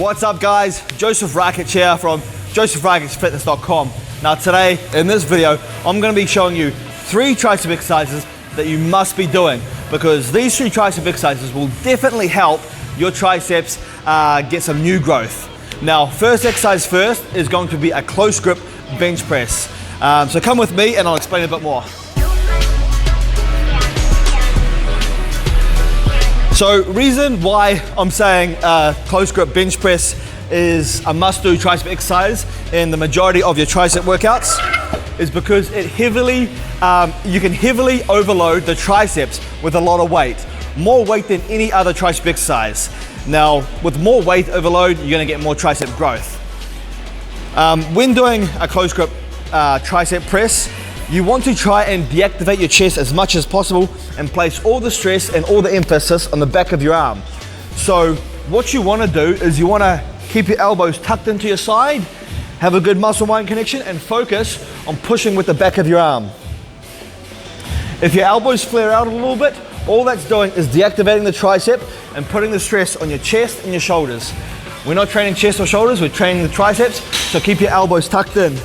What's up guys? Joseph Rakic here from josephrakicfitness.com. Now today, in this video, I'm going to be showing you 3 tricep exercises that you must be doing, because these 3 tricep exercises will definitely help your triceps get some new growth. Now, first exercise first is going to be a close grip bench press. So come with me and I'll explain a bit more. So reason why I'm saying close grip bench press is a must-do tricep exercise in the majority of your tricep workouts is because it you can heavily overload the triceps with a lot of weight, more weight than any other tricep exercise. Now, with more weight overload, you're gonna get more tricep growth. When doing a close grip tricep press, you want to try and deactivate your chest as much as possible and place all the stress and all the emphasis on the back of your arm. So what you want to do is you want to keep your elbows tucked into your side, have a good muscle-mind connection, and focus on pushing with the back of your arm. If your elbows flare out a little bit, all that's doing is deactivating the tricep and putting the stress on your chest and your shoulders. We're not training chest or shoulders, we're training the triceps, so keep your elbows tucked in.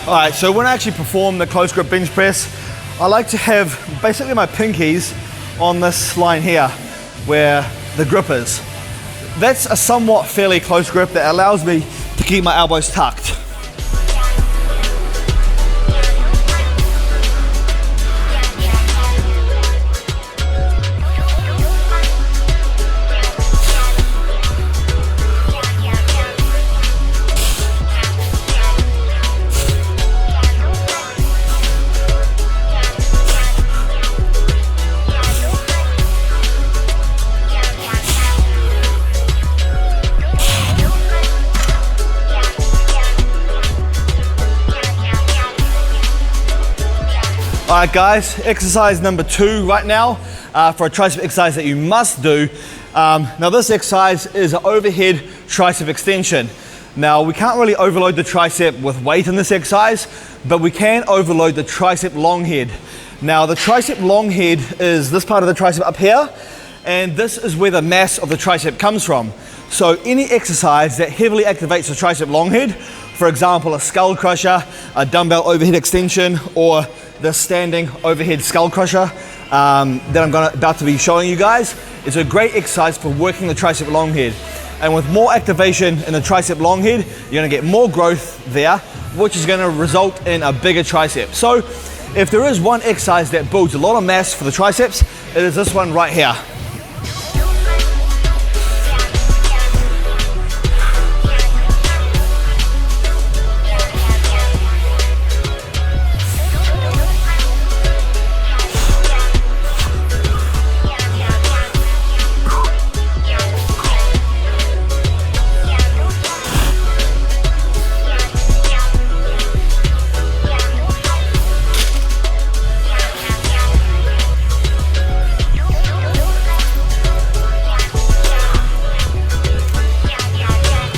Alright, so when I actually perform the close grip bench press, I like to have basically my pinkies on this line here, where the grip is. That's a somewhat fairly close grip that allows me to keep my elbows tucked. Alright guys, exercise number 2 right now for a tricep exercise that you must do. Now this exercise is an overhead tricep extension. Now we can't really overload the tricep with weight in this exercise, but we can overload the tricep long head. Now the tricep long head is this part of the tricep up here, and this is where the mass of the tricep comes from. So any exercise that heavily activates the tricep long head, for example a skull crusher, a dumbbell overhead extension, or the standing overhead skull crusher that I'm about to be showing you guys, is a great exercise for working the tricep long head. And with more activation in the tricep long head, you're gonna get more growth there, which is gonna result in a bigger tricep. So if there is one exercise that builds a lot of mass for the triceps, it is this one right here.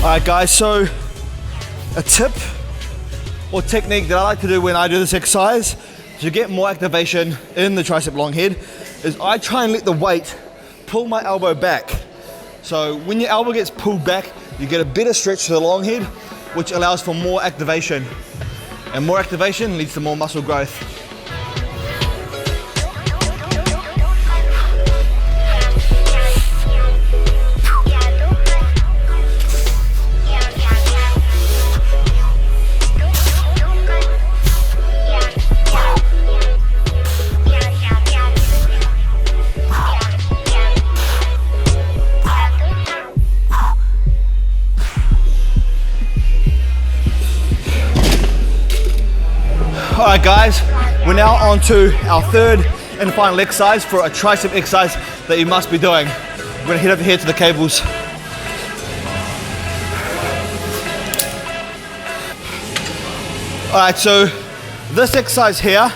Alright guys, so a tip or technique that I like to do when I do this exercise to get more activation in the tricep long head is I try and let the weight pull my elbow back. So when your elbow gets pulled back, you get a better stretch to the long head, which allows for more activation. And more activation leads to more muscle growth. Alright guys, we're now on to our third and final exercise for a tricep exercise that you must be doing. We're gonna head over here to the cables. All right, so this exercise here,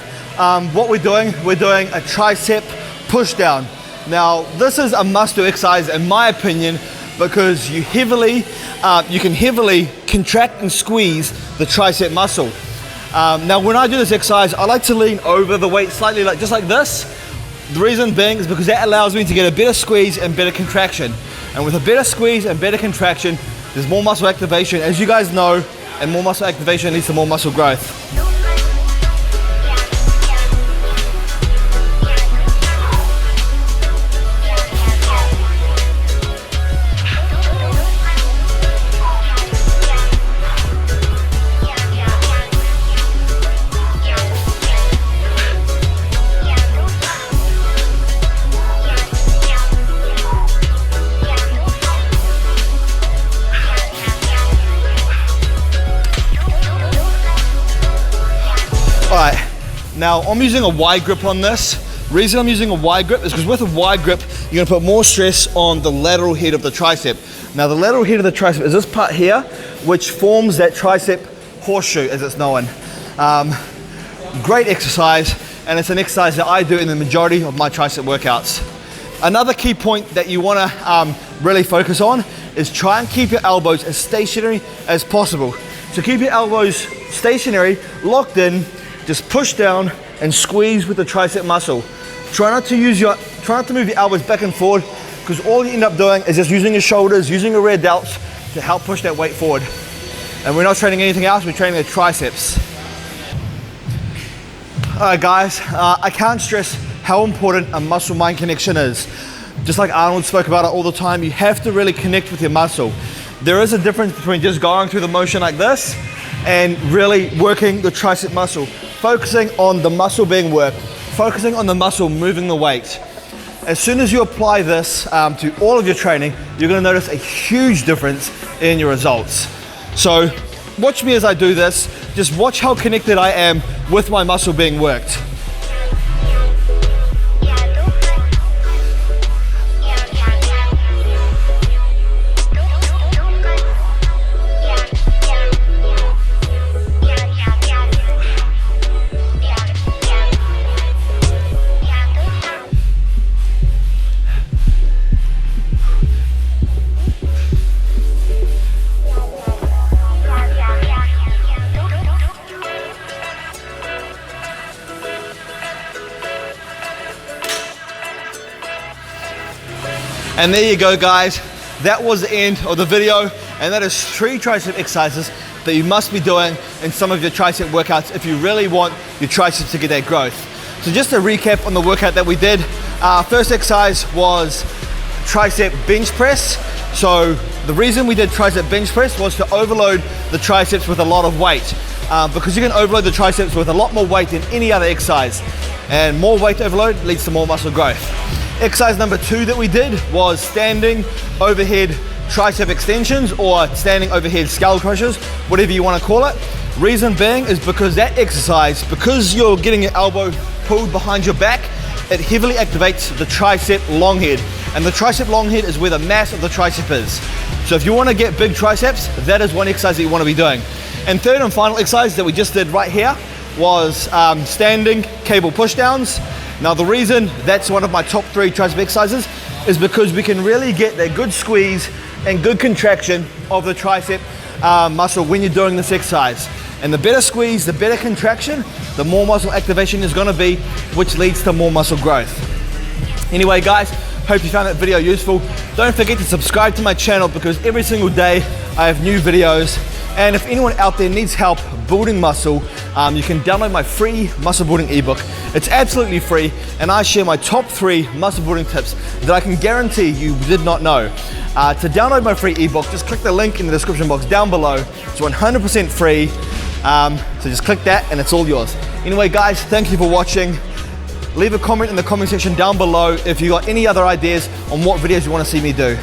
what we're doing a tricep push down. Now, this is a must-do exercise in my opinion because you can heavily contract and squeeze the tricep muscle. Now, when I do this exercise, I like to lean over the weight slightly, just like this. The reason being is because that allows me to get a better squeeze and better contraction. And with a better squeeze and better contraction, there's more muscle activation, as you guys know, and more muscle activation leads to more muscle growth. Alright, now I'm using a wide grip on this. The reason I'm using a wide grip is because with a wide grip, you're gonna put more stress on the lateral head of the tricep. Now the lateral head of the tricep is this part here, which forms that tricep horseshoe as it's known. Great exercise, and it's an exercise that I do in the majority of my tricep workouts. Another key point that you wanna really focus on is try and keep your elbows as stationary as possible. So keep your elbows stationary, locked in, just push down and squeeze with the tricep muscle. Try not to move your elbows back and forward because all you end up doing is just using your shoulders, using your rear delts to help push that weight forward. And we're not training anything else, we're training the triceps. All right guys, I can't stress how important a muscle-mind connection is. Just like Arnold spoke about it all the time, you have to really connect with your muscle. There is a difference between just going through the motion like this and really working the tricep muscle. Focusing on the muscle being worked, focusing on the muscle moving the weight. As soon as you apply this to all of your training, you're gonna notice a huge difference in your results. So watch me as I do this, just watch how connected I am with my muscle being worked. And there you go guys, that was the end of the video, and that is 3 tricep exercises that you must be doing in some of your tricep workouts if you really want your triceps to get that growth. So just to recap on the workout that we did, first exercise was tricep bench press. So the reason we did tricep bench press was to overload the triceps with a lot of weight, because you can overload the triceps with a lot more weight than any other exercise, and more weight overload leads to more muscle growth. Exercise number 2 that we did was standing overhead tricep extensions, or standing overhead skull crushers, whatever you want to call it. Reason being is because that exercise, because you're getting your elbow pulled behind your back, it heavily activates the tricep long head. And the tricep long head is where the mass of the tricep is. So if you want to get big triceps, that is one exercise that you want to be doing. And third and final exercise that we just did right here was standing cable pushdowns. Now the reason that's one of my top 3 tricep exercises is because we can really get that good squeeze and good contraction of the tricep muscle when you're doing this exercise. And the better squeeze, the better contraction, the more muscle activation is going to be, which leads to more muscle growth. Anyway guys, hope you found that video useful. Don't forget to subscribe to my channel because every single day I have new videos. And if anyone out there needs help building muscle, you can download my free muscle building ebook. It's absolutely free, and I share my top 3 muscle building tips that I can guarantee you did not know. To download my free ebook, just click the link in the description box down below. It's 100% free, so just click that and it's all yours. Anyway guys, thank you for watching. Leave a comment in the comment section down below if you got any other ideas on what videos you want to see me do.